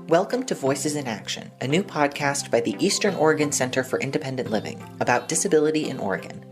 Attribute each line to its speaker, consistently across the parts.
Speaker 1: Welcome to Voices in Action, a new podcast by the Eastern Oregon Center for Independent Living about disability in Oregon.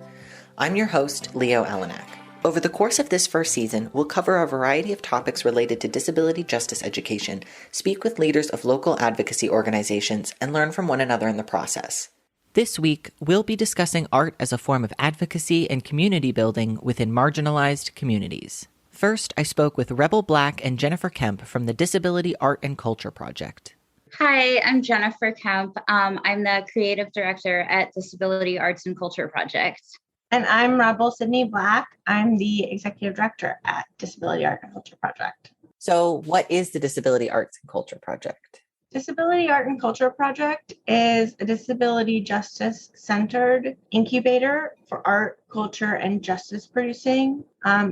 Speaker 1: I'm your host, Leo Alenak. Over the course of this first season, we'll cover a variety of topics related to disability justice education, speak with leaders of local advocacy organizations, and learn from one another in the process. This week, we'll be discussing art as a form of advocacy and community building within marginalized communities. First, I spoke with Rebel Black and Jennifer Kemp from the Disability Art and Culture Project.
Speaker 2: Hi, I'm Jennifer Kemp. I'm the creative director at Disability Arts and Culture Project.
Speaker 3: And I'm Rebel Sydney Black. I'm the executive director at Disability Art and Culture Project.
Speaker 1: So what is the Disability Arts and Culture Project?
Speaker 3: Disability Art and Culture Project is a disability justice-centered incubator for art, culture, and justice producing.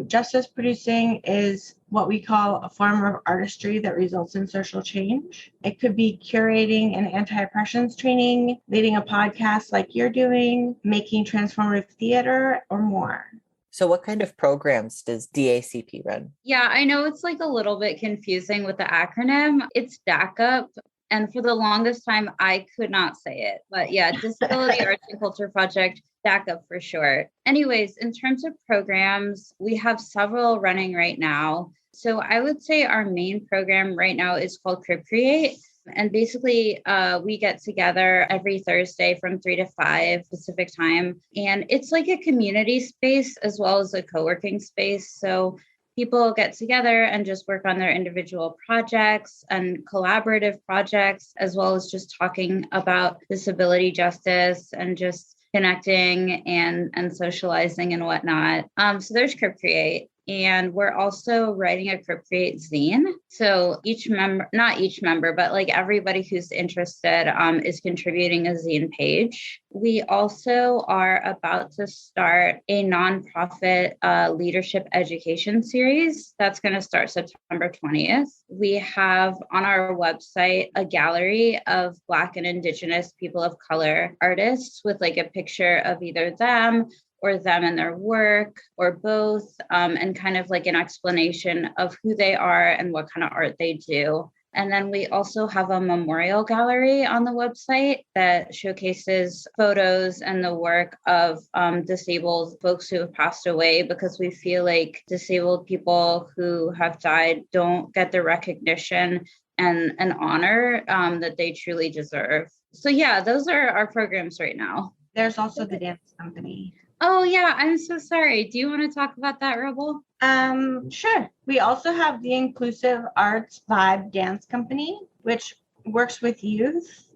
Speaker 3: Justice producing is what we call a form of artistry that results in social change. It could be curating an anti-oppressions training, leading a podcast like you're doing, making transformative theater, or more.
Speaker 1: So what kind of programs does DACP run?
Speaker 2: Yeah, I know it's like a little bit confusing with the acronym. It's DACUP. And for the longest time, I could not say it. But yeah, Disability Arts and Culture Project, DACUP for short. Anyways, in terms of programs, we have several running right now. So I would say our main program right now is called Crip Create. And basically, we get together every Thursday from 3 to 5 Pacific time. And it's like a community space as well as a co-working space. So people get together and just work on their individual projects and collaborative projects, as well as just talking about disability justice and just connecting and socializing and whatnot. So there's Crip Create. And we're also writing a Crip Create zine. So not each member, but like everybody who's interested is contributing a zine page. We also are about to start a nonprofit leadership education series that's going to start September 20th. We have on our website a gallery of Black and Indigenous people of color artists with like a picture of either them or them and their work, or both, and kind of like an explanation of who they are and what kind of art they do. And then we also have a memorial gallery on the website that showcases photos and the work of disabled folks who have passed away, because we feel like disabled people who have died don't get the recognition and honor that they truly deserve. So yeah, those are our programs right now.
Speaker 3: There's also the dance company.
Speaker 2: Oh, yeah. I'm so sorry. Do you want to talk about that, Rebel?
Speaker 3: Sure. We also have the Inclusive Arts Vibe Dance Company, which works with youth,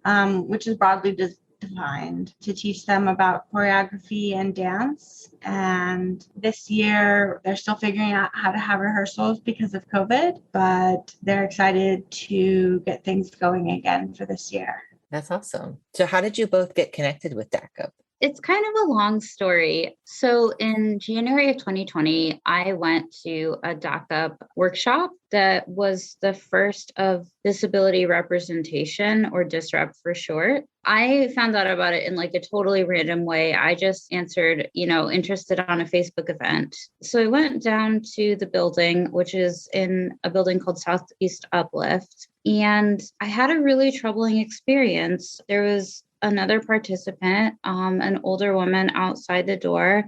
Speaker 3: which is broadly defined to teach them about choreography and dance. And this year, they're still figuring out how to have rehearsals because of COVID, but they're excited to get things going again for this year.
Speaker 1: That's awesome. So how did you both get connected with DACUP?
Speaker 2: It's kind of a long story. So in January of 2020, I went to a DACUP workshop that was the first of disability representation, or DisRep for short. I found out about it in like a totally random way. I just answered, interested on a Facebook event. So I went down to the building, which is in a building called Southeast Uplift. And I had a really troubling experience. There was another participant, an older woman outside the door,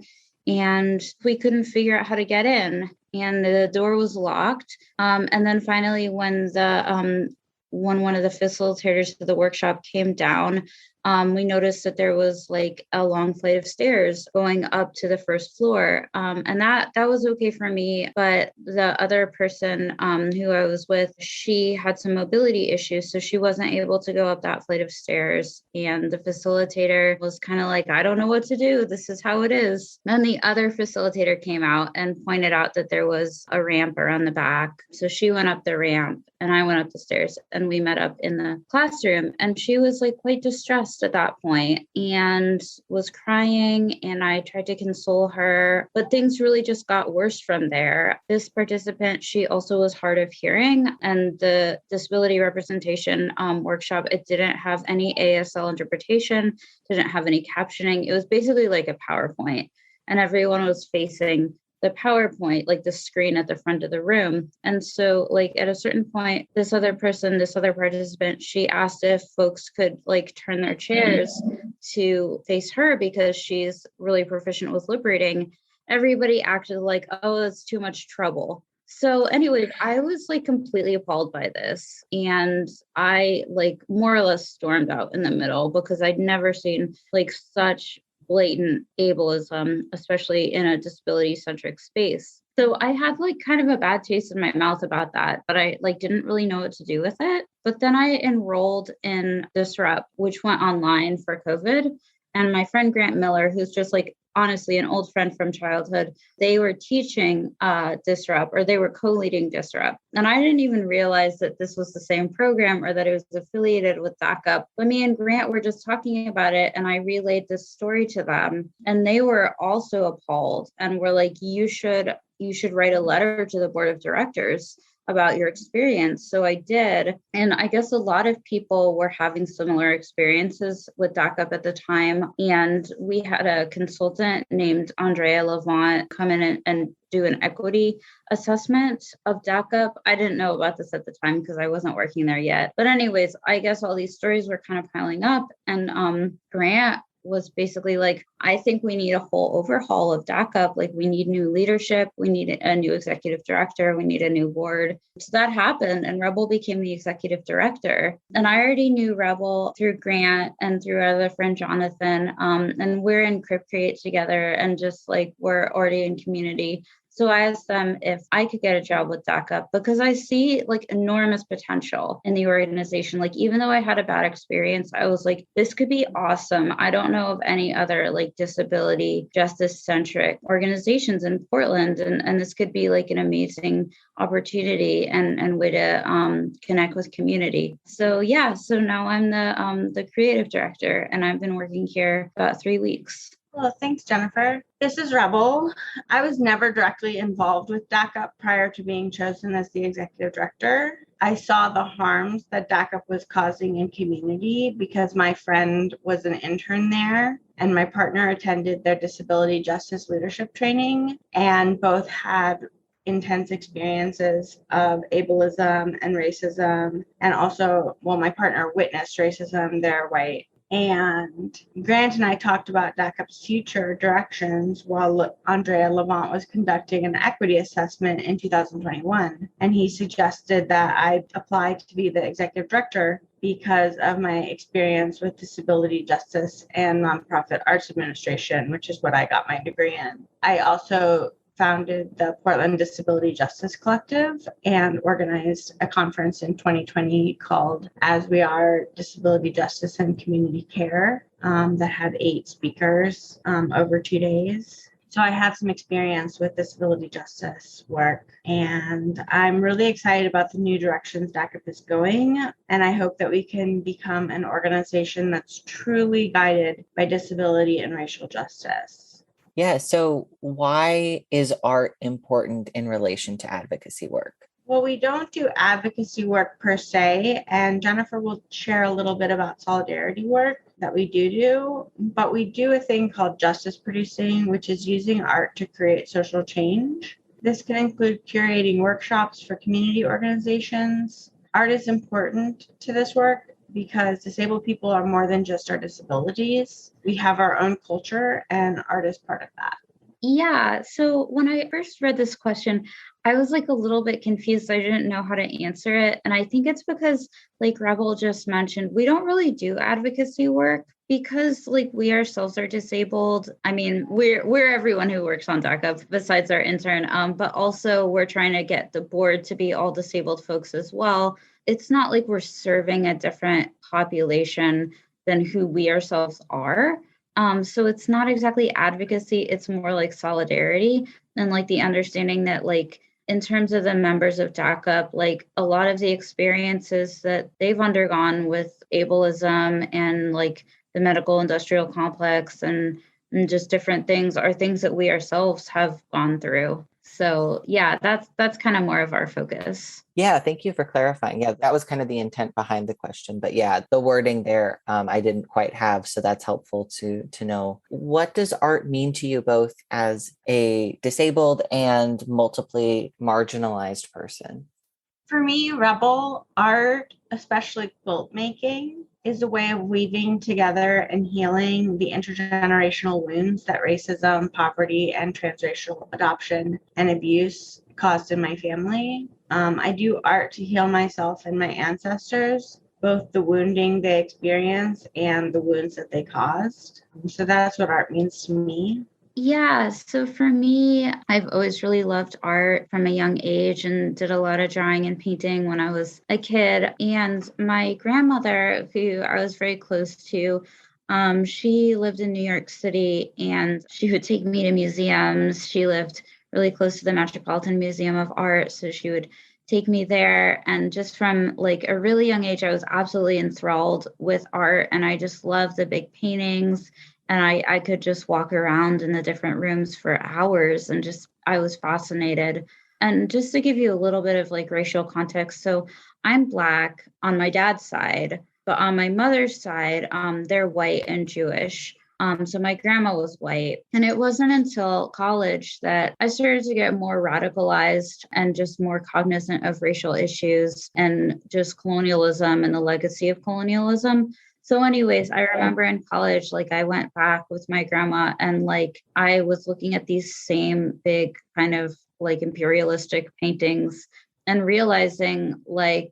Speaker 2: and we couldn't figure out how to get in, and the door was locked. And then finally, when one of the facilitators of the workshop came down, we noticed that there was like a long flight of stairs going up to the first floor. And that was okay for me. But the other person who I was with, she had some mobility issues, so she wasn't able to go up that flight of stairs. And the facilitator was kind of like, I don't know what to do. This is how it is. Then the other facilitator came out and pointed out that there was a ramp around the back. So she went up the ramp and I went up the stairs, and we met up in the classroom. And she was like quite distressed at that point and was crying, and I tried to console her, but things really just got worse from there. This participant, she also was hard of hearing, and the disability representation workshop, it didn't have any ASL interpretation, didn't have any captioning. It was basically like a PowerPoint, and everyone was facing the PowerPoint, like the screen at the front of the room. And so like at a certain point, this other participant, she asked if folks could like turn their chairs to face her because she's really proficient with lip reading. Everybody acted like, oh, that's too much trouble. So anyways, I was like completely appalled by this. And I like more or less stormed out in the middle because I'd never seen like such blatant ableism, especially in a disability centric space. So I had like kind of a bad taste in my mouth about that, but I like didn't really know what to do with it. But then I enrolled in Disrupt, which went online for COVID. And my friend Grant Miller, who's just like honestly an old friend from childhood, they were teaching Disrupt, or they were co-leading Disrupt. And I didn't even realize that this was the same program or that it was affiliated with DACA. But me and Grant were just talking about it, and I relayed this story to them, and they were also appalled and were like, you should write a letter to the board of directors about your experience. So I did. And I guess a lot of people were having similar experiences with DACA at the time. And we had a consultant named Andrea Levant come in and do an equity assessment of DACA. I didn't know about this at the time because I wasn't working there yet. But anyways, I guess all these stories were kind of piling up. And Grant was basically like, I think we need a whole overhaul of DACA. Like we need new leadership. We need a new executive director. We need a new board. So that happened, and Rebel became the executive director. And I already knew Rebel through Grant and through our other friend, Jonathan. And we're in Crip Create together, and just like we're already in community. So I asked them if I could get a job with DACA because I see like enormous potential in the organization. Like, even though I had a bad experience, I was like, this could be awesome. I don't know of any other like disability justice centric organizations in Portland. And this could be like an amazing opportunity and way to connect with community. So yeah, so now I'm the creative director, and I've been working here about 3 weeks.
Speaker 3: Well, thanks, Jennifer. This is Rebel. I was never directly involved with DACA prior to being chosen as the executive director. I saw the harms that DACA was causing in community because my friend was an intern there and my partner attended their disability justice leadership training, and both had intense experiences of ableism and racism. And also, well, my partner witnessed racism. They're white. And Grant and I talked about DACA's future directions while Andrea Levant was conducting an equity assessment in 2021. And he suggested that I apply to be the executive director because of my experience with disability justice and nonprofit arts administration, which is what I got my degree in. I also founded the Portland Disability Justice Collective and organized a conference in 2020 called As We Are: Disability Justice and Community Care that had 8 speakers over 2 days. So I have some experience with disability justice work, and I'm really excited about the new directions DACA is going. And I hope that we can become an organization that's truly guided by disability and racial justice.
Speaker 1: Yeah. So why is art important in relation to advocacy work?
Speaker 3: Well, we don't do advocacy work per se, and Jennifer will share a little bit about solidarity work that we do, but we do a thing called justice producing, which is using art to create social change. This can include curating workshops for community organizations. Art is important to this work because disabled people are more than just our disabilities. We have our own culture, and art is part of that.
Speaker 2: Yeah. So when I first read this question, I was like a little bit confused. I didn't know how to answer it. And I think it's because, like Rebel just mentioned, we don't really do advocacy work because like we ourselves are disabled. I mean, we're everyone who works on DACA besides our intern, but also we're trying to get the board to be all disabled folks as well. It's not like we're serving a different population than who we ourselves are. So it's not exactly advocacy, it's more like solidarity and like the understanding that like in terms of the members of DACA, like a lot of the experiences that they've undergone with ableism and like the medical industrial complex and and just different things are things that we ourselves have gone through. So yeah, that's kind of more of our focus.
Speaker 1: Yeah, thank you for clarifying. Yeah, that was kind of the intent behind the question. But yeah, the wording there, I didn't quite have, so that's helpful to know. What does art mean to you both as a disabled and multiply marginalized person?
Speaker 3: For me, rebel art, especially quilt making, is a way of weaving together and healing the intergenerational wounds that racism, poverty, and transracial adoption and abuse caused in my family. I do art to heal myself and my ancestors, both the wounding they experienced and the wounds that they caused. So that's what art means to me.
Speaker 2: Yeah, so for me, I've always really loved art from a young age and did a lot of drawing and painting when I was a kid. And my grandmother, who I was very close to, she lived in New York City and she would take me to museums. She lived really close to the Metropolitan Museum of Art, so she would take me there. And just from like a really young age, I was absolutely enthralled with art and I just loved the big paintings and I could just walk around in the different rooms for hours and just I was fascinated. And just to give you a little bit of like racial context, so I'm Black on my dad's side, but on my mother's side, they're white and Jewish. So my grandma was white. And it wasn't until college that I started to get more radicalized and just more cognizant of racial issues and just colonialism and the legacy of colonialism. So, anyways, I remember in college, like I went back with my grandma and like I was looking at these same big kind of like imperialistic paintings and realizing like,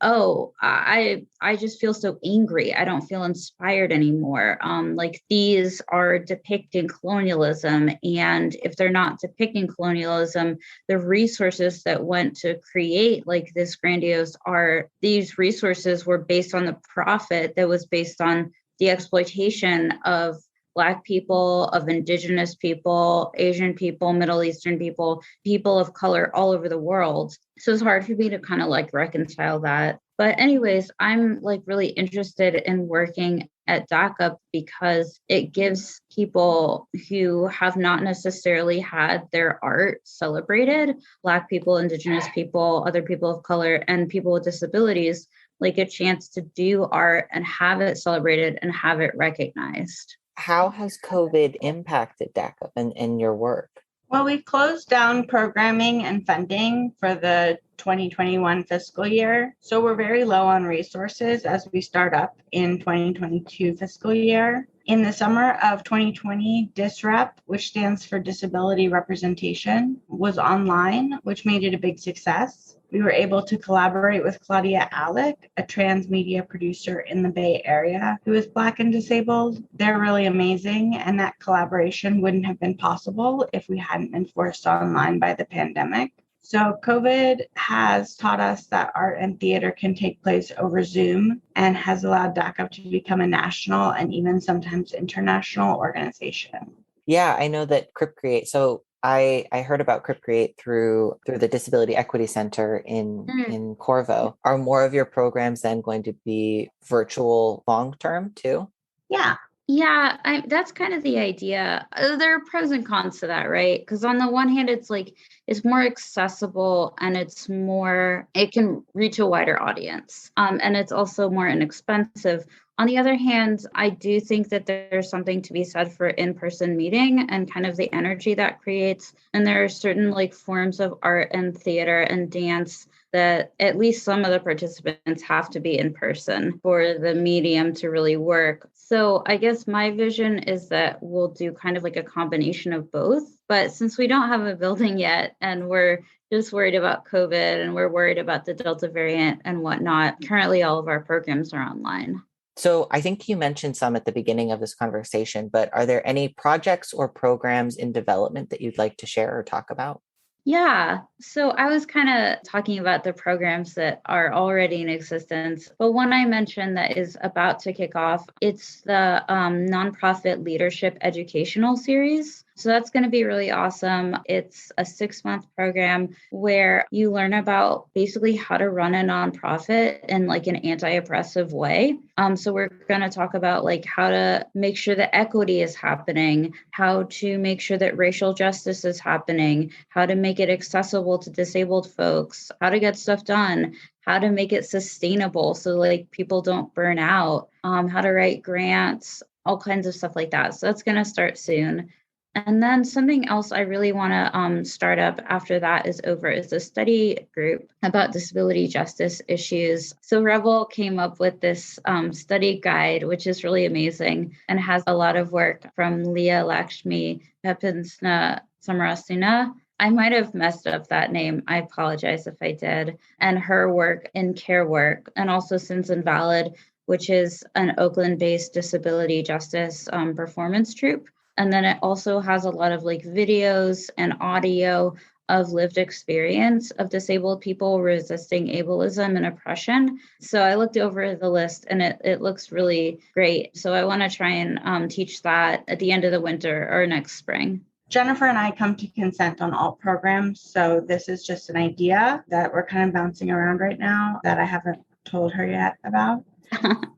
Speaker 2: oh, I just feel so angry. I don't feel inspired anymore. Like these are depicting colonialism. And if they're not depicting colonialism, the resources that went to create like this grandiose art, these resources were based on the profit that was based on the exploitation of Black people, of Indigenous people, Asian people, Middle Eastern people, people of color all over the world. So it's hard for me to kind of like reconcile that. But, anyways, I'm like really interested in working at DACA because it gives people who have not necessarily had their art celebrated, Black people, Indigenous people, other people of color, and people with disabilities, like a chance to do art and have it celebrated and have it recognized.
Speaker 1: How has COVID impacted DACA and your work?
Speaker 3: Well, we've closed down programming and funding for the 2021 fiscal year. So we're very low on resources as we start up in 2022 fiscal year. In the summer of 2020, DISREP, which stands for Disability Representation, was online, which made it a big success. We were able to collaborate with Claudia Alec, a trans media producer in the Bay Area who is Black and disabled. They're really amazing, and that collaboration wouldn't have been possible if we hadn't been forced online by the pandemic. So COVID has taught us that art and theater can take place over Zoom and has allowed DACA to become a national and even sometimes international organization.
Speaker 1: Yeah, I know that Crip Create. So I heard about Crip Create through the Disability Equity Center in Corvo. Are more of your programs then going to be virtual long term too?
Speaker 3: Yeah.
Speaker 2: Yeah, that's kind of the idea. There are pros and cons to that, right? Because on the one hand, it's like it's more accessible and it can reach a wider audience. And it's also more inexpensive. On the other hand, I do think that there's something to be said for in-person meeting and kind of the energy that creates. And there are certain like forms of art and theater and dance that at least some of the participants have to be in person for the medium to really work. So I guess my vision is that we'll do kind of like a combination of both. But since we don't have a building yet and we're just worried about COVID and we're worried about the Delta variant and whatnot, currently all of our programs are online.
Speaker 1: So I think you mentioned some at the beginning of this conversation, but are there any projects or programs in development that you'd like to share or talk about?
Speaker 2: Yeah. So I was kind of talking about the programs that are already in existence, but one I mentioned that is about to kick off, it's the nonprofit leadership educational series. So that's going to be really awesome. It's a 6-month program where you learn about basically how to run a nonprofit in like an anti-oppressive way. So we're going to talk about like how to make sure that equity is happening, how to make sure that racial justice is happening, how to make it accessible to disabled folks, how to get stuff done, how to make it sustainable so like people don't burn out, how to write grants, all kinds of stuff like that. So that's going to start soon. And then something else I really want to start up after that is over is a study group about disability justice issues. So Rebel came up with this study guide, which is really amazing and has a lot of work from Leah Lakshmi Pepinsna Samarasuna. I might have messed up that name. I apologize if I did. And her work in care work, and also Sins Invalid, which is an Oakland-based disability justice performance troupe. And then it also has a lot of like videos and audio of lived experience of disabled people resisting ableism and oppression. So I looked over the list and it looks really great. So I want to try and teach that at the end of the winter or next spring.
Speaker 3: Jennifer and I come to consent on all programs. So this is just an idea that we're kind of bouncing around right now that I haven't told her yet about.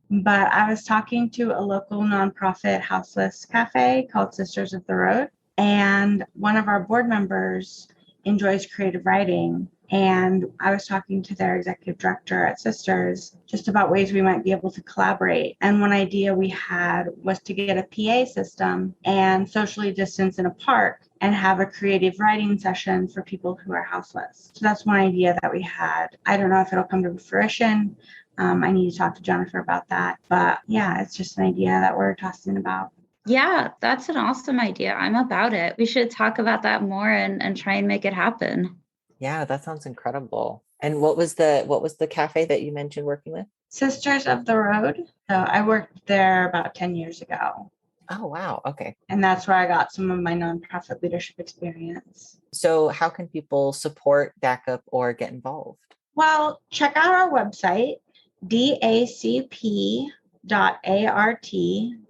Speaker 3: But I was talking to a local nonprofit houseless cafe called Sisters of the Road. And one of our board members enjoys creative writing. And I was talking to their executive director at Sisters just about ways we might be able to collaborate. And one idea we had was to get a PA system and socially distance in a park and have a creative writing session for people who are houseless. So that's one idea that we had. I don't know if it'll come to fruition. I need to talk to Jennifer about that. But yeah, it's just an idea that we're tossing about.
Speaker 2: Yeah, that's an awesome idea. I'm about it. We should talk about that more and try and make it happen.
Speaker 1: Yeah, that sounds incredible. And what was the cafe that you mentioned working with?
Speaker 3: Sisters of the Road. So I worked there about 10 years ago.
Speaker 1: Oh, wow. Okay.
Speaker 3: And that's where I got some of my nonprofit leadership experience.
Speaker 1: So how can people support DACUP or get involved?
Speaker 3: Well, check out our website, dacp.art,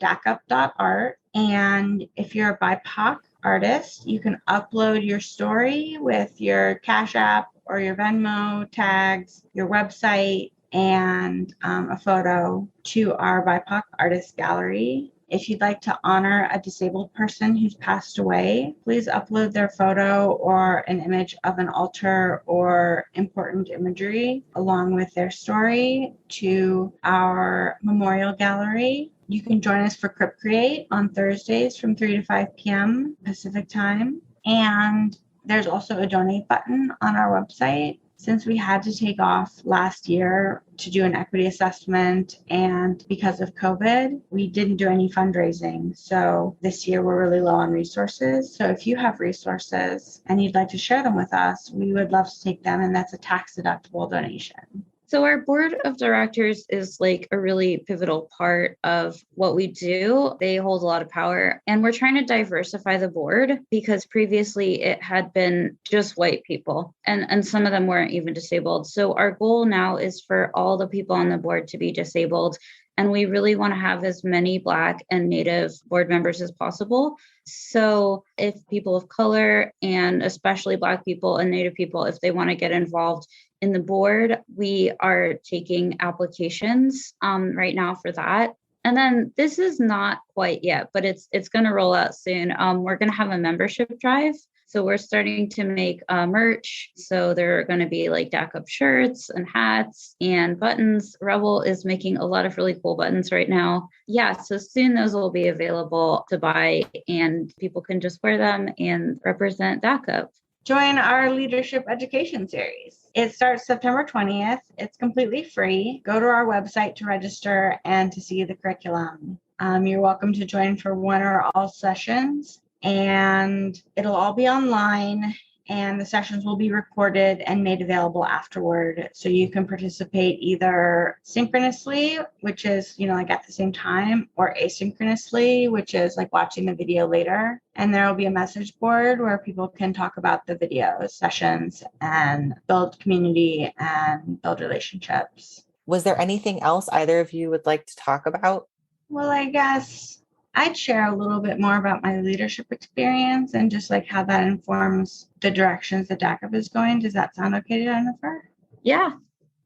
Speaker 3: dacup.art. And if you're a BIPOC artist, you can upload your story with your Cash App or your Venmo tags, your website, and a photo to our BIPOC Artist Gallery. If you'd like to honor a disabled person who's passed away, please upload their photo or an image of an altar or important imagery along with their story to our memorial gallery. You can join us for Crip Create on Thursdays from 3 to 5 p.m. Pacific time. And there's also a donate button on our website. Since we had to take off last year to do an equity assessment and because of COVID, we didn't do any fundraising. So this year we're really low on resources. So if you have resources and you'd like to share them with us, we would love to take them. And that's a tax deductible donation.
Speaker 2: So our board of directors is like a really pivotal part of what we do. They hold a lot of power, and we're trying to diversify the board because previously it had been just white people and some of them weren't even disabled. So our goal now is for all the people on the board to be disabled. And we really want to have as many Black and Native board members as possible. So if people of color and especially Black people and Native people, if they want to get involved in the board, we are taking applications right now for that. And then this is not quite yet, but it's going to roll out soon. We're going to have a membership drive. So we're starting to make merch. So there are going to be like DACUP shirts and hats and buttons. Rebel is making a lot of really cool buttons right now. Yeah, so soon those will be available to buy and people can just wear them and represent DACUP.
Speaker 3: Join our leadership education series. It starts September 20th. It's completely free. Go to our website to register and to see the curriculum. You're welcome to join for one or all sessions, and it'll all be online, and the sessions will be recorded and made available afterward. So you can participate either synchronously, which is, like at the same time, or asynchronously, which is like watching the video later. And there will be a message board where people can talk about the video sessions and build community and build relationships.
Speaker 1: Was there anything else either of you would like to talk about?
Speaker 3: Well, I guess I'd share a little bit more about my leadership experience and just like how that informs the directions that DACA is going. Does that sound okay, Jennifer?
Speaker 2: Yeah.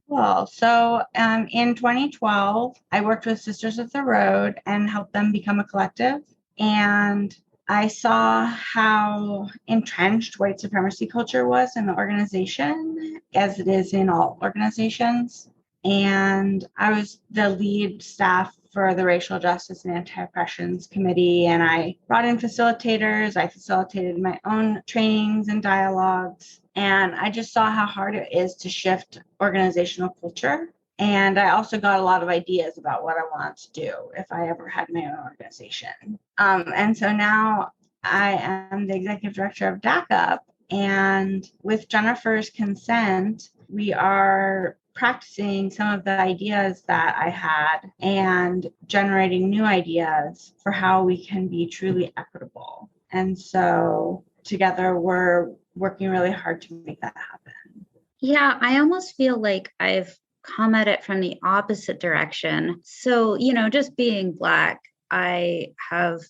Speaker 3: Well, so in 2012, I worked with Sisters of the Road and helped them become a collective. And I saw how entrenched white supremacy culture was in the organization, as it is in all organizations. And I was the lead staff for the Racial Justice and Anti-Oppressions Committee, and I brought in facilitators. I facilitated my own trainings and dialogues, and I just saw how hard it is to shift organizational culture. And I also got a lot of ideas about what I wanted to do if I ever had my own organization. And so now I am the executive director of DACA, and with Jennifer's consent, we are practicing some of the ideas that I had and generating new ideas for how we can be truly equitable. And so together we're working really hard to make that happen.
Speaker 2: Yeah, I almost feel like I've come at it from the opposite direction. So, just being Black, I have,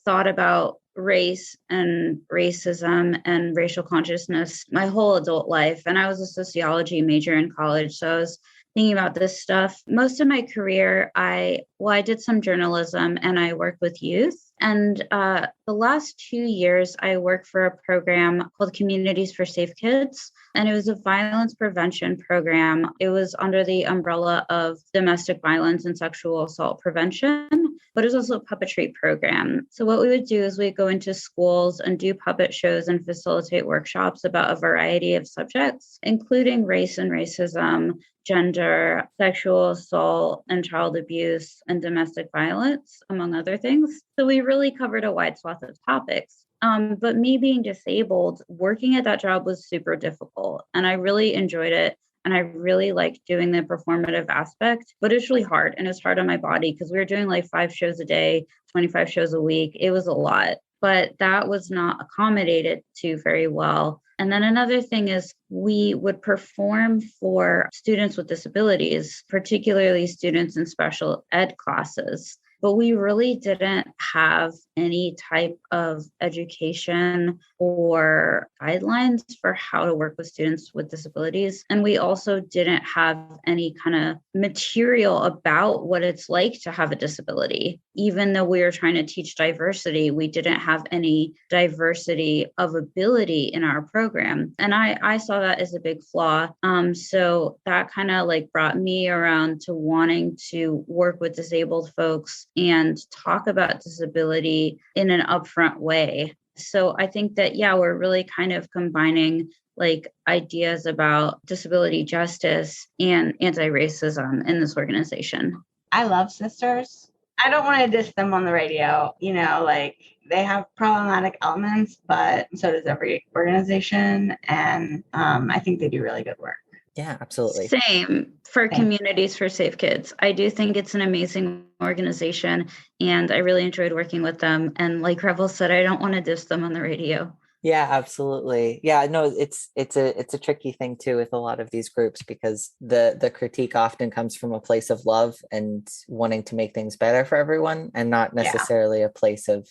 Speaker 2: thought about race and racism and racial consciousness my whole adult life. And I was a sociology major in college. So I was thinking about this stuff. Most of my career, I did some journalism and I worked with youth. And the last 2 years, I worked for a program called Communities for Safe Kids. And it was a violence prevention program. It was under the umbrella of domestic violence and sexual assault prevention, but it was also a puppetry program. So what we would do is we'd go into schools and do puppet shows and facilitate workshops about a variety of subjects, including race and racism, gender, sexual assault and child abuse, and domestic violence, among other things. So we really covered a wide swath of topics. But me being disabled, working at that job was super difficult, and I really enjoyed it. And I really liked doing the performative aspect, but it's really hard. And it's hard on my body because we were doing like 5 shows a day, 25 shows a week. It was a lot, but that was not accommodated to very well. And then another thing is we would perform for students with disabilities, particularly students in special ed classes. But we really didn't have any type of education or guidelines for how to work with students with disabilities. And we also didn't have any kind of material about what it's like to have a disability. Even though we were trying to teach diversity, we didn't have any diversity of ability in our program. And I saw that as a big flaw. So that kind of like brought me around to wanting to work with disabled folks and talk about disability in an upfront way. So I think that, yeah, we're really kind of combining like ideas about disability justice and anti-racism in this organization.
Speaker 3: I love Sisters. I don't want to diss them on the radio, like they have problematic elements, but so does every organization. And I think they do really good work.
Speaker 1: Yeah, absolutely.
Speaker 2: Same for Communities for Safe Kids. I do think it's an amazing organization and I really enjoyed working with them. And like Revel said, I don't want to diss them on the radio.
Speaker 1: Yeah, absolutely. Yeah, no, it's a tricky thing too with a lot of these groups because the critique often comes from a place of love and wanting to make things better for everyone and not necessarily a place of,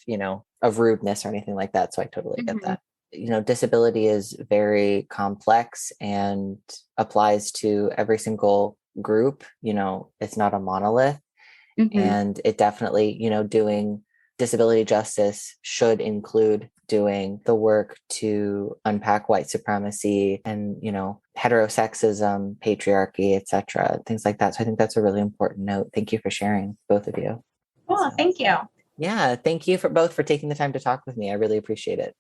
Speaker 1: of rudeness or anything like that. So I totally get that. Disability is very complex and applies to every single group. It's not a monolith. And it definitely, doing disability justice should include doing the work to unpack white supremacy and, heterosexism, patriarchy, etc., things like that. So I think that's a really important note. Thank you for sharing, both of you.
Speaker 3: Well, thank you.
Speaker 1: Yeah, thank you for taking the time to talk with me. I really appreciate it.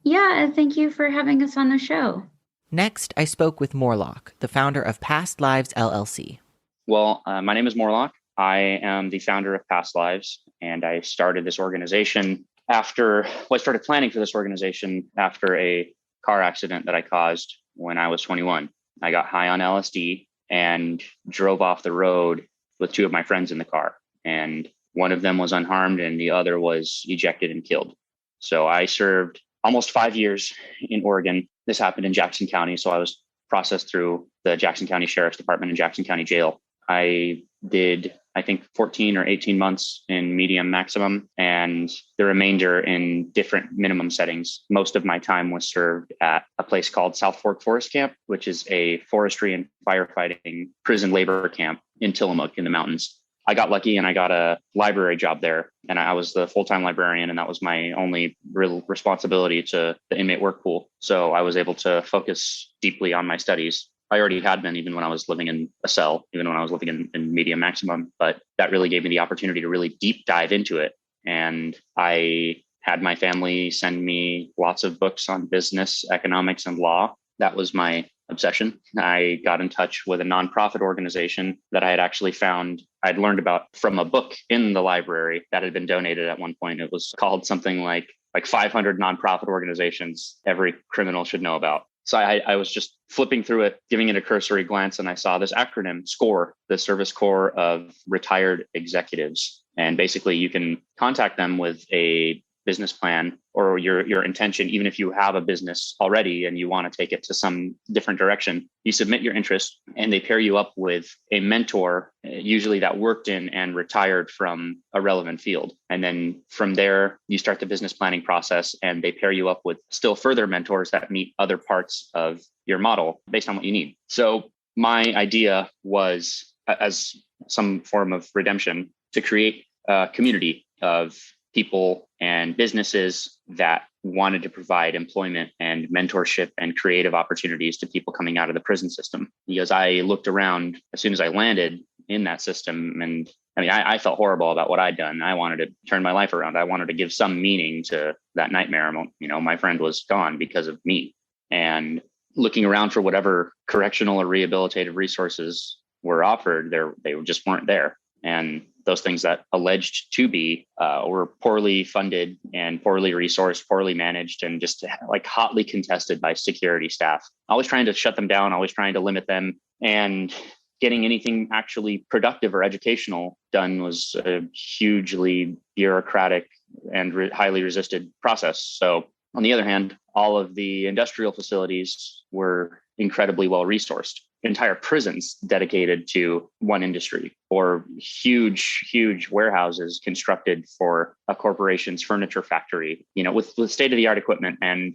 Speaker 2: Yeah, and thank you for having us on the show.
Speaker 1: Next, I spoke with Morlock, the founder of Past Lives, LLC.
Speaker 4: Well, my name is Morlock. I am the founder of Past Lives, and I started this organization I started planning for this organization after a car accident that I caused when I was 21. I got high on LSD and drove off the road with 2 of my friends in the car. And one of them was unharmed and the other was ejected and killed. So I served almost 5 years in Oregon. This happened in Jackson County. So I was processed through the Jackson County Sheriff's Department and Jackson County Jail. I did, I think, 14 or 18 months in medium maximum, and the remainder in different minimum settings. Most of my time was served at a place called South Fork Forest Camp, which is a forestry and firefighting prison labor camp in Tillamook in the mountains. I got lucky and I got a library job there, and I was the full-time librarian, and that was my only real responsibility to the inmate work pool. So I was able to focus deeply on my studies. I already had been, even when I was living in a cell, even when I was living in medium maximum, but that really gave me the opportunity to really deep dive into it. And I had my family send me lots of books on business, economics, and law. That was my obsession. I got in touch with a nonprofit organization that I had actually found, I'd learned about from a book in the library that had been donated at one point. It was called something like 500 nonprofit organizations every criminal should know about. So I was just flipping through it, giving it a cursory glance, and I saw this acronym, SCORE, the Service Corps of Retired Executives. And basically you can contact them with a business plan or your intention, even if you have a business already and you want to take it to some different direction. You submit your interest and they pair you up with a mentor, usually that worked in and retired from a relevant field. And then from there, you start the business planning process and they pair you up with still further mentors that meet other parts of your model based on what you need. So my idea was, as some form of redemption, to create a community of people and businesses that wanted to provide employment and mentorship and creative opportunities to people coming out of the prison system. Because I looked around as soon as I landed in that system, and I felt horrible about what I'd done. I wanted to turn my life around. I wanted to give some meaning to that nightmare. My friend was gone because of me. And looking around for whatever correctional or rehabilitative resources were offered, they just weren't there. And those things that alleged to be were poorly funded and poorly resourced, poorly managed, and just hotly contested by security staff. Always trying to shut them down, always trying to limit them. And getting anything actually productive or educational done was a hugely bureaucratic and highly resisted process. So on the other hand, all of the industrial facilities were incredibly well resourced. Entire prisons dedicated to one industry, or huge warehouses constructed for a corporation's furniture factory, with state-of-the-art equipment. And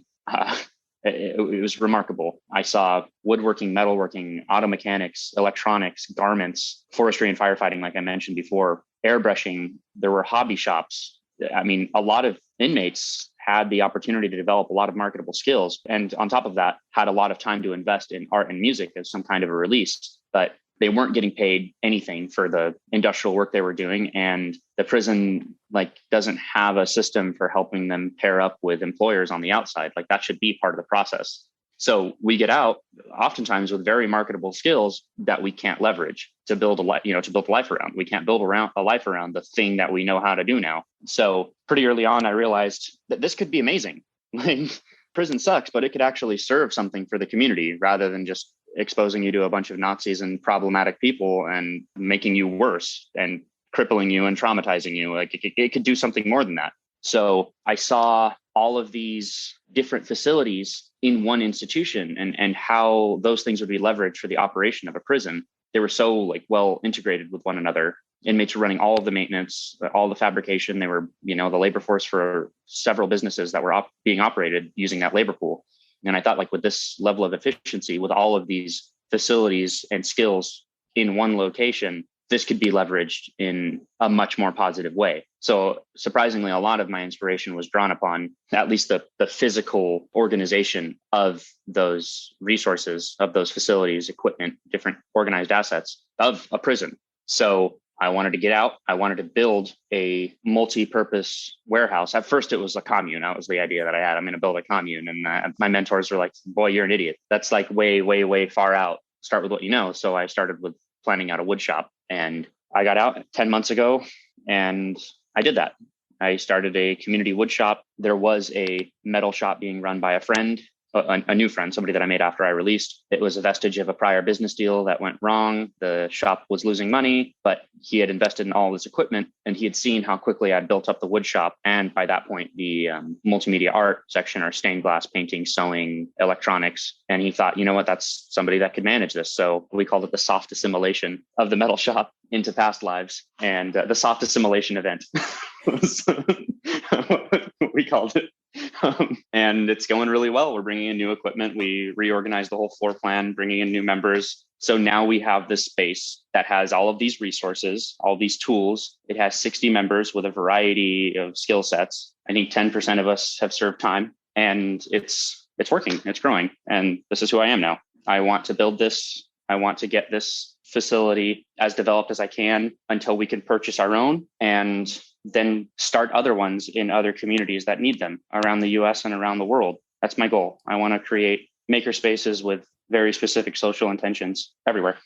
Speaker 4: it was remarkable. I saw woodworking, metalworking, auto mechanics, electronics, garments, forestry and firefighting, like I mentioned before, airbrushing. There were hobby shops. A lot of inmates had the opportunity to develop a lot of marketable skills. And on top of that, had a lot of time to invest in art and music as some kind of a release, but they weren't getting paid anything for the industrial work they were doing. And the prison doesn't have a system for helping them pair up with employers on the outside. That should be part of the process. So we get out oftentimes with very marketable skills that we can't leverage to build a life around. We can't build a life around the thing that we know how to do now. So pretty early on, I realized that this could be amazing. Prison sucks, but it could actually serve something for the community rather than just exposing you to a bunch of Nazis and problematic people and making you worse and crippling you and traumatizing you. It could do something more than that. So I saw all of these different facilities in one institution and how those things would be leveraged for the operation of a prison. They were so well integrated with one another. Inmates were running all of the maintenance, all the fabrication. They were, the labor force for several businesses that were being operated using that labor pool. And I thought with this level of efficiency, with all of these facilities and skills in one location, this could be leveraged in a much more positive way. So surprisingly, a lot of my inspiration was drawn upon at least the physical organization of those resources, of those facilities, equipment, different organized assets of a prison. So I wanted to get out. I wanted to build a multi-purpose warehouse. At first, it was a commune. That was the idea that I had. I'm going to build a commune. And my mentors were like, boy, you're an idiot. That's way far out. Start with what you know. So I started with planning out a wood shop. And I got out 10 months ago and I did that. I started a community wood shop. There was a metal shop being run by a friend, a new friend, somebody that I made after I released. It was a vestige of a prior business deal that went wrong. The shop was losing money, but he had invested in all this equipment and he had seen how quickly I'd built up the wood shop. And by that point, the multimedia art section, or stained glass painting, sewing, electronics. And he thought, you know what, that's somebody that could manage this. So we called it the soft assimilation of the metal shop into past lives. And the soft assimilation event was what we called it. And it's going really well. We're bringing in new equipment. We reorganized the whole floor plan, bringing in new members. So now we have this space that has all of these resources, all these tools. It has 60 members with a variety of skill sets. I think 10% of us have served time, and it's working. It's growing. And this is who I am now. I want to build this. I want to get this facility as developed as I can until we can purchase our own, and then start other ones in other communities that need them around the US and around the world. That's my goal. I want to create maker spaces with very specific social intentions everywhere.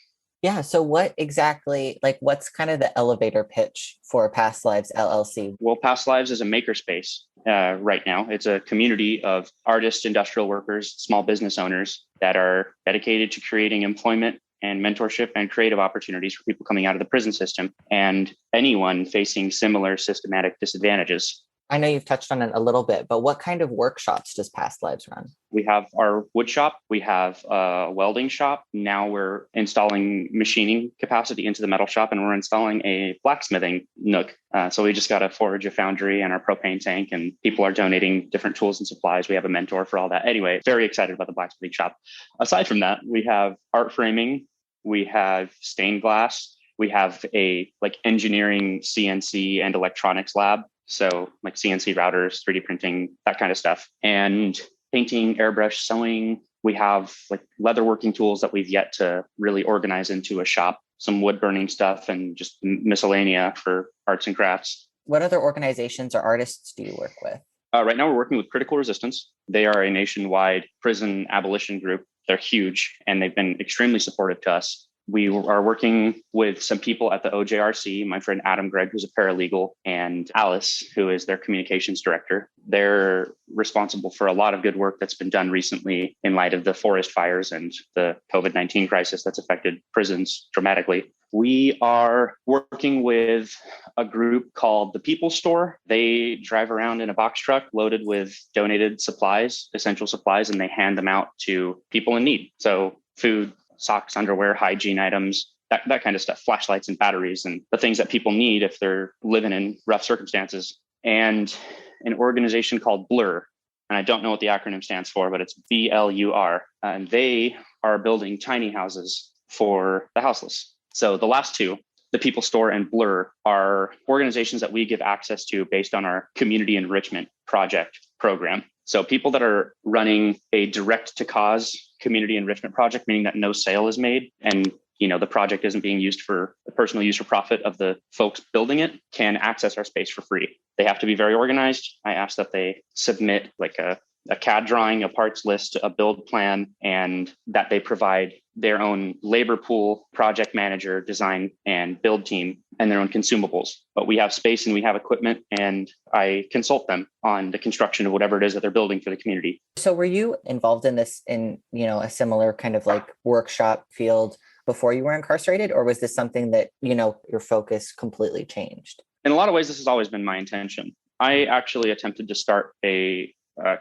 Speaker 1: Yeah. So what exactly, like, what's kind of the elevator pitch for Past Lives LLC?
Speaker 4: Well, Past Lives is a makerspace right now. It's a community of artists, industrial workers, small business owners that are dedicated to creating employment and mentorship and creative opportunities for people coming out of the prison system and anyone facing similar systematic disadvantages.
Speaker 1: I know you've touched on it a little bit, but what kind of workshops does Past Lives run?
Speaker 4: We have our wood shop. We have a welding shop. Now we're installing machining capacity into the metal shop, and we're installing a blacksmithing nook. So we just got to forage a foundry and our propane tank, and people are donating different tools and supplies. We have a mentor for all that. Anyway, very excited about the blacksmithing shop. Aside from that, we have art framing. We have stained glass. We have a engineering CNC and electronics lab. So like CNC routers, 3D printing, that kind of stuff. And painting, airbrush, sewing. We have like leather working tools that we've yet to really organize into a shop, some wood burning stuff, and just miscellanea for arts and crafts.
Speaker 1: What other organizations or artists do you work with?
Speaker 4: Right now we're working with Critical Resistance. They are a nationwide prison abolition group. They're huge, and they've been extremely supportive to us. We are working with some people at the OJRC, my friend Adam Gregg, who's a paralegal, and Alice, who is their communications director. They're responsible for a lot of good work that's been done recently in light of the forest fires and the COVID-19 crisis that's affected prisons dramatically. We are working with a group called the People Store. They drive around in a box truck loaded with donated supplies, essential supplies, and they hand them out to people in need. So food, socks, underwear, hygiene items, that kind of stuff, flashlights and batteries, and the things that people need if they're living in rough circumstances. And an organization called Blur, and I don't know what the acronym stands for, but it's BLUR, and they are building tiny houses for the houseless. So the last two, the People Store and Blur, are organizations that we give access to based on our community enrichment project program. So people that are running a direct to cause community enrichment project, meaning that no sale is made and the project isn't being used for the personal use or profit of the folks building it, can access our space for free. They have to be very organized. I ask that they submit like a CAD drawing, a parts list, a build plan, and that they provide their own labor pool, project manager, design, and build team, and their own consumables. But we have space and we have equipment, and I consult them on the construction of whatever it is that they're building for the community.
Speaker 1: So were you involved in this in, a similar kind of like workshop field before you were incarcerated, or was this something that, your focus completely changed?
Speaker 4: In a lot of ways, this has always been my intention. I actually attempted to start a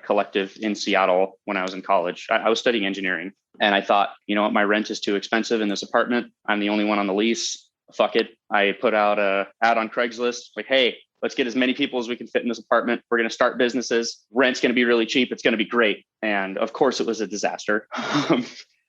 Speaker 4: collective in Seattle when I was in college. I was studying engineering, and I thought, my rent is too expensive in this apartment. I'm the only one on the lease. Fuck it. I put out an ad on Craigslist, like, hey, let's get as many people as we can fit in this apartment. We're going to start businesses. Rent's going to be really cheap. It's going to be great. And of course, it was a disaster.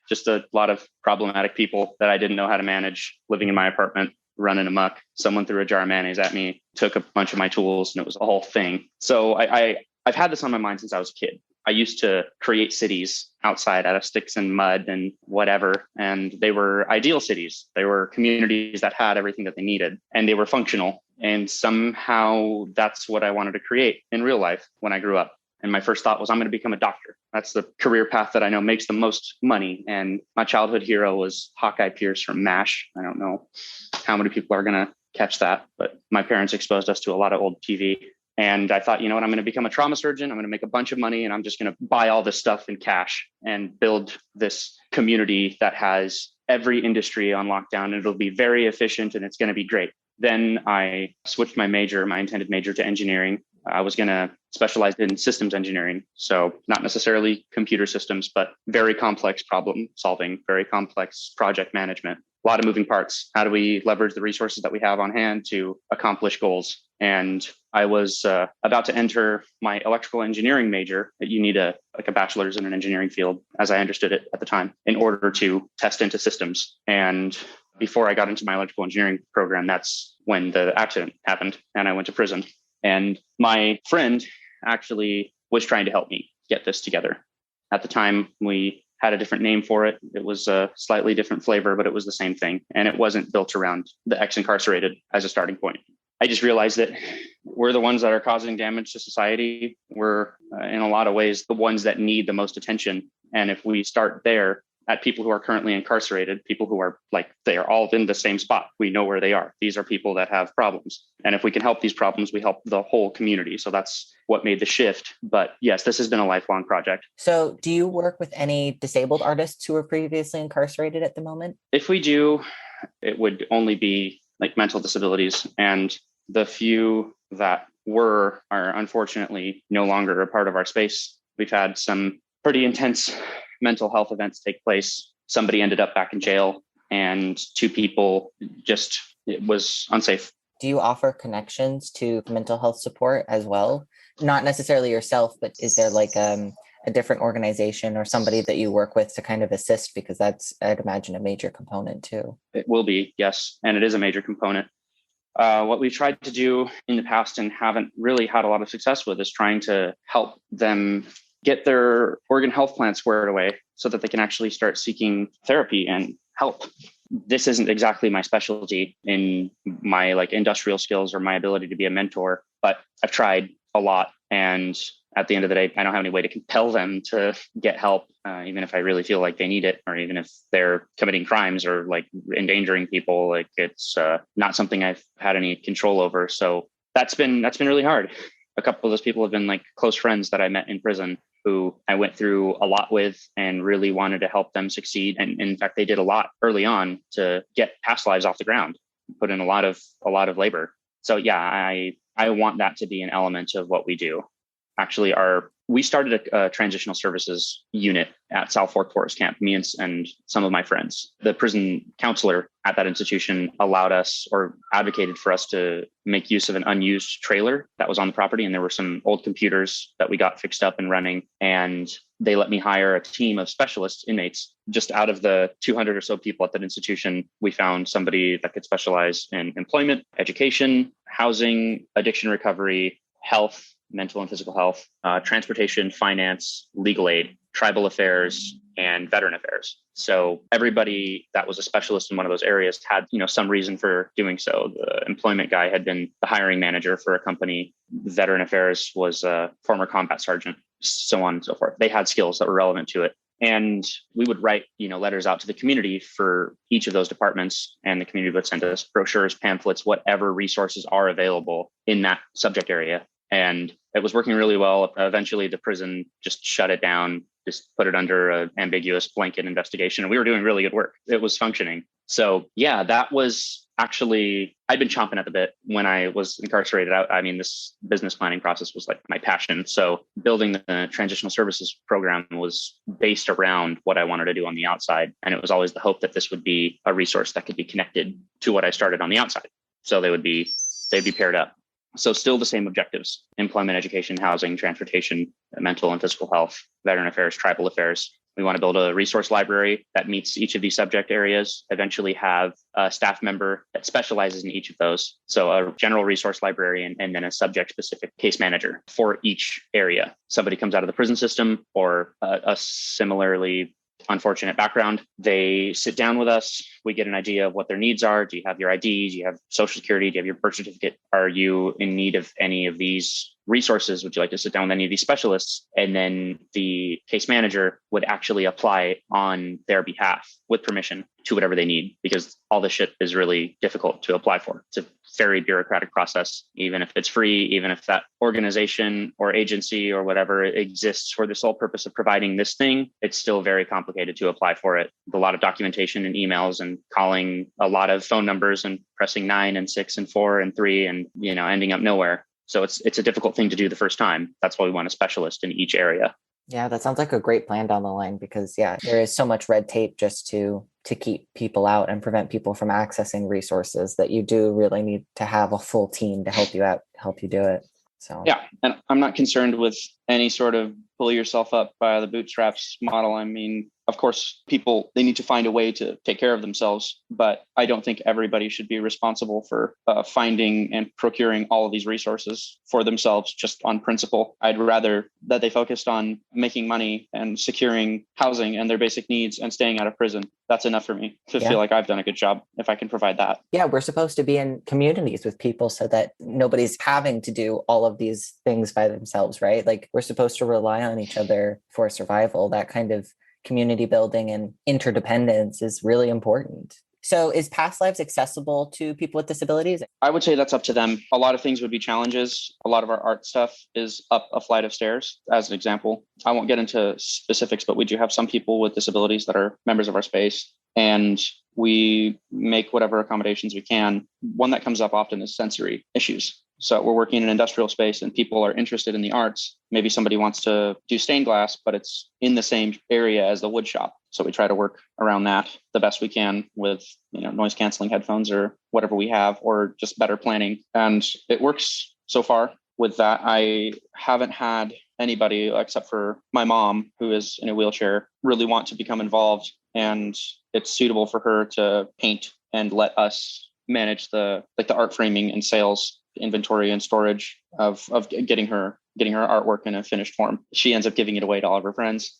Speaker 4: Just a lot of problematic people that I didn't know how to manage living in my apartment, running amok. Someone threw a jar of mayonnaise at me, took a bunch of my tools, and it was a whole thing. So I've had this on my mind since I was a kid. I used to create cities outside out of sticks and mud and whatever. And they were ideal cities. They were communities that had everything that they needed, and they were functional. And somehow that's what I wanted to create in real life when I grew up. And my first thought was, I'm going to become a doctor. That's the career path that I know makes the most money. And my childhood hero was Hawkeye Pierce from MASH. I don't know how many people are going to catch that, but my parents exposed us to a lot of old TV. And I thought, I'm going to become a trauma surgeon. I'm going to make a bunch of money, and I'm just going to buy all this stuff in cash and build this community that has every industry on lockdown. And it'll be very efficient, and it's going to be great. Then I switched my intended major to engineering. I was going to specialize in systems engineering. So not necessarily computer systems, but very complex problem solving, very complex project management, a lot of moving parts. How do we leverage the resources that we have on hand to accomplish goals? And I was about to enter my electrical engineering major. You need a bachelor's in an engineering field, as I understood it at the time, in order to test into systems. And before I got into my electrical engineering program, that's when the accident happened and I went to prison. And my friend actually was trying to help me get this together. At the time, we had a different name for it. It was a slightly different flavor, but it was the same thing. And it wasn't built around the ex-incarcerated as a starting point. I just realized that we're the ones that are causing damage to society. We're in a lot of ways the ones that need the most attention. And if we start there at people who are currently incarcerated, people who are they are all in the same spot. We know where they are. These are people that have problems. And if we can help these problems, we help the whole community. So that's what made the shift. But yes, this has been a lifelong project.
Speaker 1: So do you work with any disabled artists who were previously incarcerated at the moment?
Speaker 4: If we do, it would only be mental disabilities. And the few that are unfortunately no longer a part of our space. We've had some pretty intense mental health events take place. Somebody ended up back in jail and 2 people it was unsafe.
Speaker 1: Do you offer connections to mental health support as well? Not necessarily yourself, but is there a different organization or somebody that you work with to kind of assist? Because that's, I'd imagine, a major component too.
Speaker 4: It will be, yes. And it is a major component. What we've tried to do in the past and haven't really had a lot of success with is trying to help them get their organ health plan squared away so that they can actually start seeking therapy and help. This isn't exactly my specialty in my industrial skills or my ability to be a mentor, but I've tried a lot. And at the end of the day, I don't have any way to compel them to get help, even if I really feel like they need it, or even if they're committing crimes or endangering people. It's not something I've had any control over. So that's been really hard. A couple of those people have been close friends that I met in prison who I went through a lot with and really wanted to help them succeed. And in fact, they did a lot early on to get past lives off the ground, put in a lot of labor. So yeah, I want that to be an element of what we do. Actually, we started a transitional services unit at South Fork Forest Camp, me and some of my friends. The prison counselor at that institution allowed us or advocated for us to make use of an unused trailer that was on the property. And there were some old computers that we got fixed up and running. And they let me hire a team of specialist inmates. Just out of the 200 or so people at that institution, we found somebody that could specialize in employment, education, housing, addiction recovery, health, mental and physical health, transportation, finance, legal aid, tribal affairs, and veteran affairs. So everybody that was a specialist in one of those areas had, some reason for doing so. The employment guy had been the hiring manager for a company. Veteran affairs was a former combat sergeant, so on and so forth. They had skills that were relevant to it. And we would write, letters out to the community for each of those departments, and the community would send us brochures, pamphlets, whatever resources are available in that subject area. And it was working really well. Eventually, the prison just shut it down, just put it under an ambiguous blanket investigation. And we were doing really good work. It was functioning. So yeah, that was actually, I'd been chomping at the bit when I was incarcerated. This business planning process was my passion. So building the transitional services program was based around what I wanted to do on the outside. And it was always the hope that this would be a resource that could be connected to what I started on the outside. So they'd be paired up. So still the same objectives: employment, education, housing, transportation, mental and physical health, veteran affairs, tribal affairs. We want to build a resource library that meets each of these subject areas, eventually have a staff member that specializes in each of those. So a general resource librarian and then a subject specific case manager for each area. Somebody comes out of the prison system or a similarly unfortunate background. They sit down with us. We get an idea of what their needs are. Do you have your ID? Do you have Social Security? Do you have your birth certificate? Are you in need of any of these resources? Would you like to sit down with any of these specialists? And then the case manager would actually apply on their behalf with permission to whatever they need, because all this shit is really difficult to apply for. It's a very bureaucratic process, even if it's free, even if that organization or agency or whatever exists for the sole purpose of providing this thing, it's still very complicated to apply for it. A lot of documentation and emails and calling a lot of phone numbers and pressing 9 and 6 and 4 and 3 and, ending up nowhere. So it's a difficult thing to do the first time. That's why we want a specialist in each area.
Speaker 1: Yeah, that sounds like a great plan down the line because yeah, there is so much red tape just to keep people out and prevent people from accessing resources that you do really need to have a full team to help you out, help you do it. So
Speaker 4: yeah, and I'm not concerned with any sort of pull yourself up by the bootstraps model. I mean, of course, people, they need to find a way to take care of themselves, but I don't think everybody should be responsible for finding and procuring all of these resources for themselves just on principle. I'd rather that they focused on making money and securing housing and their basic needs and staying out of prison. That's enough for me to feel like I've done a good job if I can provide that.
Speaker 1: Yeah, we're supposed to be in communities with people so that nobody's having to do all of these things by themselves, right? Like we're supposed to rely on each other for survival. That kind of community building and interdependence is really important. So is Past Lives accessible to people with disabilities?
Speaker 4: I would say that's up to them. A lot of things would be challenges. A lot of our art stuff is up a flight of stairs, as an example. I won't get into specifics, but we do have some people with disabilities that are members of our space, and we make whatever accommodations we can. One that comes up often is sensory issues. So we're working in an industrial space and people are interested in the arts. Maybe somebody wants to do stained glass, but it's in the same area as the wood shop. So we try to work around that the best we can with, noise canceling headphones or whatever we have, or just better planning. And it works so far with that. I haven't had anybody except for my mom, who is in a wheelchair, really want to become involved. And it's suitable for her to paint and let us manage the art framing and sales, inventory and storage of getting her artwork in a finished form. She ends up giving it away to all of her friends.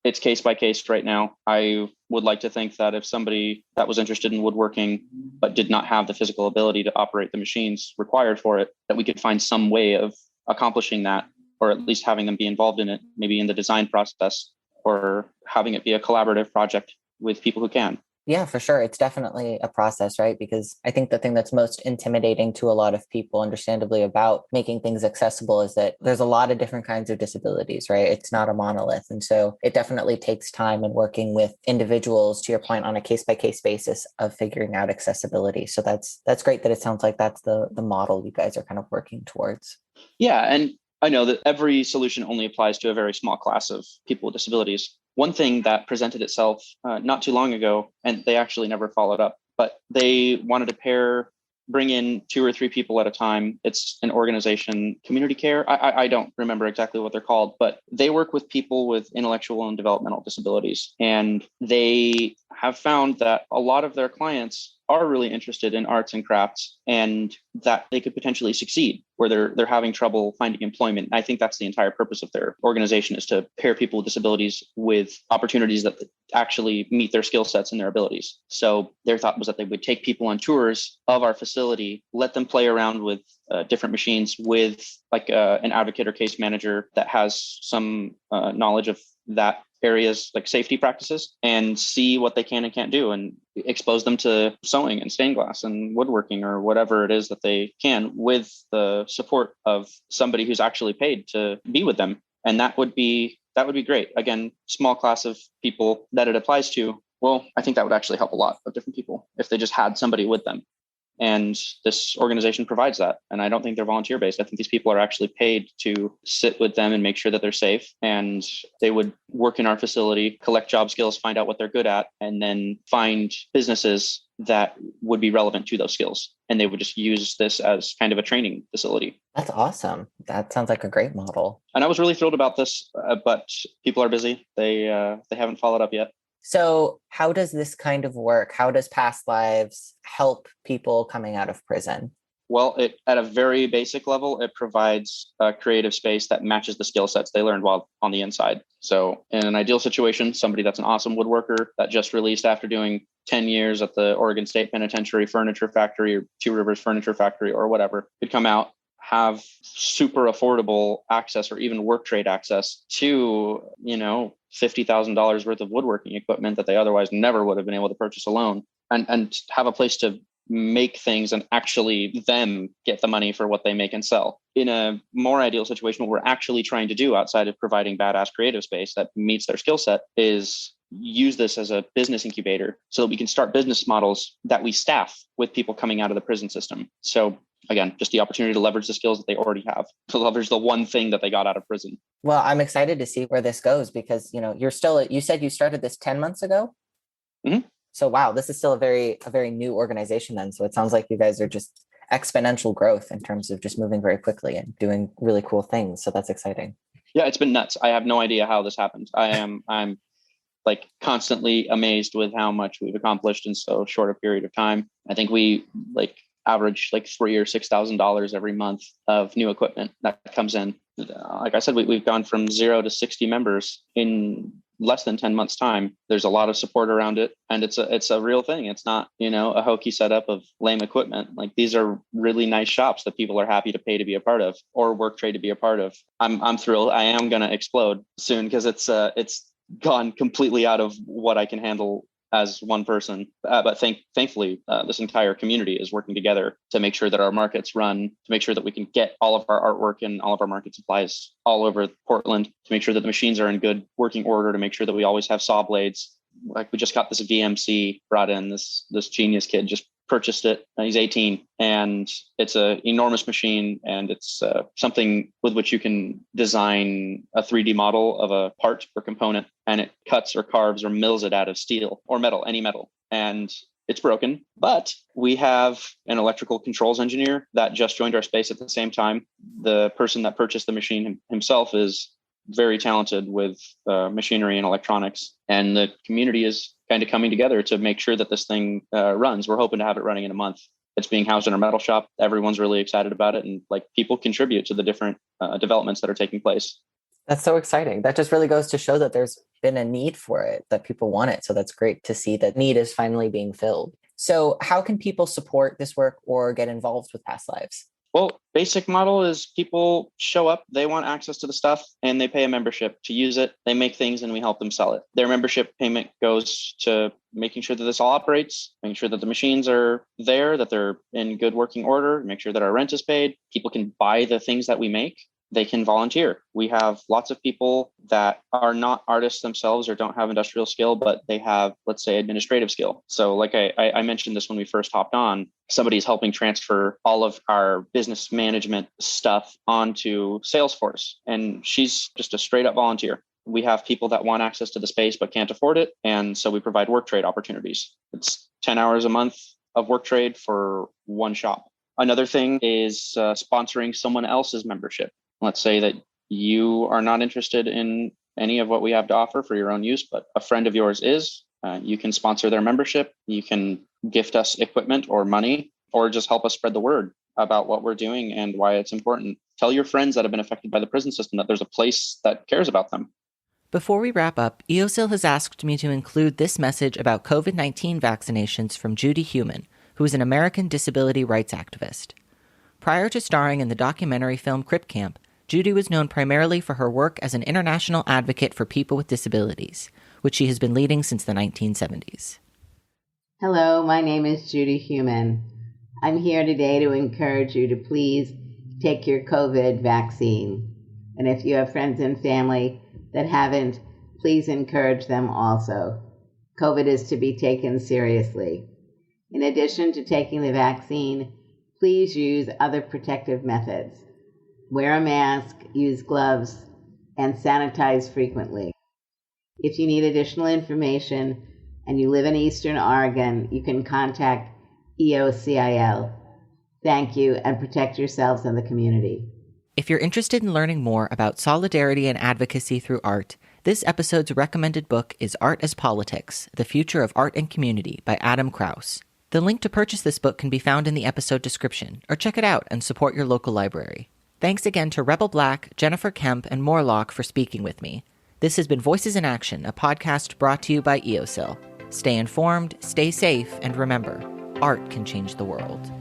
Speaker 4: It's case by case right now. I would like to think that if somebody that was interested in woodworking but did not have the physical ability to operate the machines required for it, that we could find some way of accomplishing that, or at least having them be involved in it, maybe in the design process, or having it be a collaborative project with people who can.
Speaker 1: Yeah, for sure. It's definitely a process, right? Because I think the thing that's most intimidating to a lot of people, understandably, about making things accessible is that there's a lot of different kinds of disabilities, right? It's not a monolith. And so it definitely takes time and working with individuals, to your point, on a case-by-case basis of figuring out accessibility. So that's great that it sounds like that's the model you guys are kind of working towards.
Speaker 4: Yeah, and I know that every solution only applies to a very small class of people with disabilities. One thing that presented itself not too long ago, and they actually never followed up, but they wanted to bring in 2 or 3 people at a time. It's an organization, Community Care. I don't remember exactly what they're called, but they work with people with intellectual and developmental disabilities. And they have found that a lot of their clients are really interested in arts and crafts, and that they could potentially succeed where they're having trouble finding employment. I think that's the entire purpose of their organization, is to pair people with disabilities with opportunities that actually meet their skill sets and their abilities. So their thought was that they would take people on tours of our facility, let them play around with different machines with an advocate or case manager that has some knowledge of that areas, like safety practices, and see what they can and can't do, and expose them to sewing and stained glass and woodworking or whatever it is that they can, with the support of somebody who's actually paid to be with them. And that would be great. Again, small class of people that it applies to. Well, I think that would actually help a lot of different people if they just had somebody with them. And this organization provides that. And I don't think they're volunteer based. I think these people are actually paid to sit with them and make sure that they're safe. And they would work in our facility, collect job skills, find out what they're good at, and then find businesses that would be relevant to those skills. And they would just use this as kind of a training facility.
Speaker 1: That's awesome. That sounds like a great model.
Speaker 4: And I was really thrilled about this, but people are busy. They haven't followed up yet.
Speaker 1: So how does this kind of work? How does Past Lives help people coming out of prison?
Speaker 4: Well, at a very basic level, it provides a creative space that matches the skill sets they learned while on the inside. So in an ideal situation, somebody that's an awesome woodworker that just released after doing 10 years at the Oregon State Penitentiary Furniture Factory or Two Rivers Furniture Factory or whatever could come out, have super affordable access or even work trade access to, $50,000 worth of woodworking equipment that they otherwise never would have been able to purchase alone, and have a place to make things and actually them get the money for what they make and sell. In a more ideal situation, what we're actually trying to do outside of providing badass creative space that meets their skill set is use this as a business incubator so that we can start business models that we staff with people coming out of the prison system. So again, just the opportunity to leverage the skills that they already have, to leverage the one thing that they got out of prison.
Speaker 1: Well, I'm excited to see where this goes because, you said you started this 10 months ago.
Speaker 4: Mm-hmm.
Speaker 1: So, wow, this is still a very new organization then. So it sounds like you guys are just exponential growth in terms of just moving very quickly and doing really cool things. So that's exciting.
Speaker 4: Yeah, it's been nuts. I have no idea how this happened. I'm like constantly amazed with how much we've accomplished in so short a period of time. I think we average $3,000 or $6,000 every month of new equipment that comes in. Like I said, we've gone from 0 to 60 members in less than 10 months time. There's a lot of support around it, and it's a real thing. It's not, a hokey setup of lame equipment. Like, these are really nice shops that people are happy to pay to be a part of, or work trade to be a part of. I'm thrilled. I am going to explode soon because it's gone completely out of what I can handle as one person. But thankfully, this entire community is working together to make sure that our markets run, to make sure that we can get all of our artwork and all of our market supplies all over Portland, to make sure that the machines are in good working order, to make sure that we always have saw blades. Like, we just got this VMC brought in, this genius kid just purchased it. He's 18, and it's an enormous machine, and it's something with which you can design a 3D model of a part or component, and it cuts or carves or mills it out of steel or metal, any metal. And it's broken, but we have an electrical controls engineer that just joined our space at the same time. The person that purchased the machine himself is very talented with machinery and electronics, and the community is kind of coming together to make sure that this thing runs. We're hoping to have it running in a month. It's being housed in our metal shop. Everyone's really excited about it, and people contribute to the different developments that are taking place.
Speaker 1: That's so exciting. That just really goes to show that there's been a need for it, that people want it. So that's great to see that need is finally being filled. So how can people support this work or get involved with Past Lives?
Speaker 4: Well, basic model is people show up, they want access to the stuff, and they pay a membership to use it. They make things and we help them sell it. Their membership payment goes to making sure that this all operates, making sure that the machines are there, that they're in good working order, make sure that our rent is paid. People can buy the things that we make. They can volunteer. We have lots of people that are not artists themselves or don't have industrial skill, but they have, let's say, administrative skill. So like I mentioned this when we first hopped on, somebody's helping transfer all of our business management stuff onto Salesforce, and she's just a straight up volunteer. We have people that want access to the space but can't afford it, and so we provide work trade opportunities. It's 10 hours a month of work trade for one shop. Another thing is sponsoring someone else's membership. Let's say that you are not interested in any of what we have to offer for your own use, but a friend of yours is. You can sponsor their membership. You can gift us equipment or money, or just help us spread the word about what we're doing and why it's important. Tell your friends that have been affected by the prison system that there's a place that cares about them.
Speaker 1: Before we wrap up, EOSIL has asked me to include this message about COVID-19 vaccinations from Judy Heumann, who is an American disability rights activist. Prior to starring in the documentary film Crip Camp, Judy was known primarily for her work as an international advocate for people with disabilities, which she has been leading since the 1970s.
Speaker 5: Hello, my name is Judy Heumann. I'm here today to encourage you to please take your COVID vaccine. And if you have friends and family that haven't, please encourage them also. COVID is to be taken seriously. In addition to taking the vaccine, please use other protective methods. Wear a mask, use gloves, and sanitize frequently. If you need additional information and you live in Eastern Oregon, you can contact EOCIL. Thank you, and protect yourselves and the community.
Speaker 1: If you're interested in learning more about solidarity and advocacy through art, this episode's recommended book is Art as Politics, The Future of Art and Community by Adam Krause. The link to purchase this book can be found in the episode description, or check it out and support your local library. Thanks again to Rebel Black, Jennifer Kemp, and Morlock for speaking with me. This has been Voices in Action, a podcast brought to you by EOSIL. Stay informed, stay safe, and remember, art can change the world.